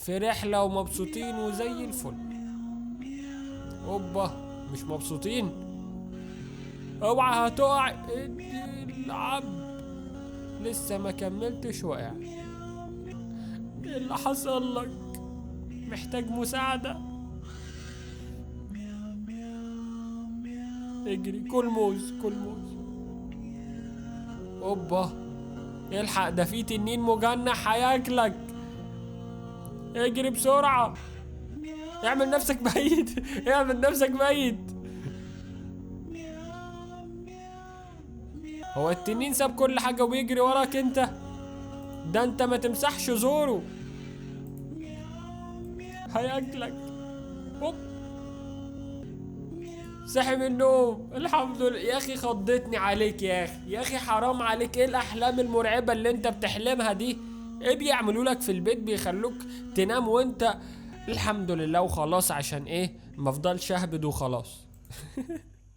في رحلة ومبسوطين وزي الفل. اوبا، مش مبسوطين؟ اوعى هتقع. ادي العب، لسه ما كملتش وقع. ايه اللي حصل لك؟ محتاج مساعدة؟ اجري، كل موز كل موز. اوبا، الحق، ده في تنين مجنح هياكلك. اجري بسرعة، اعمل نفسك ميت. اعمل نفسك ميت. هو التنين ساب كل حاجة ويجري وراك انت؟ ده انت ما تمسحش زوره، هياكلك. هوب، صحي من النوم الحمد لله. يا اخي خضتني عليك يا اخي، يا اخي حرام عليك. ايه الاحلام المرعبة اللي انت بتحلمها دي؟ ايه بيعملوا لك في البيت بيخلوك تنام وانت الحمد لله وخلاص؟ عشان ايه؟ مفضلش اهبد وخلاص.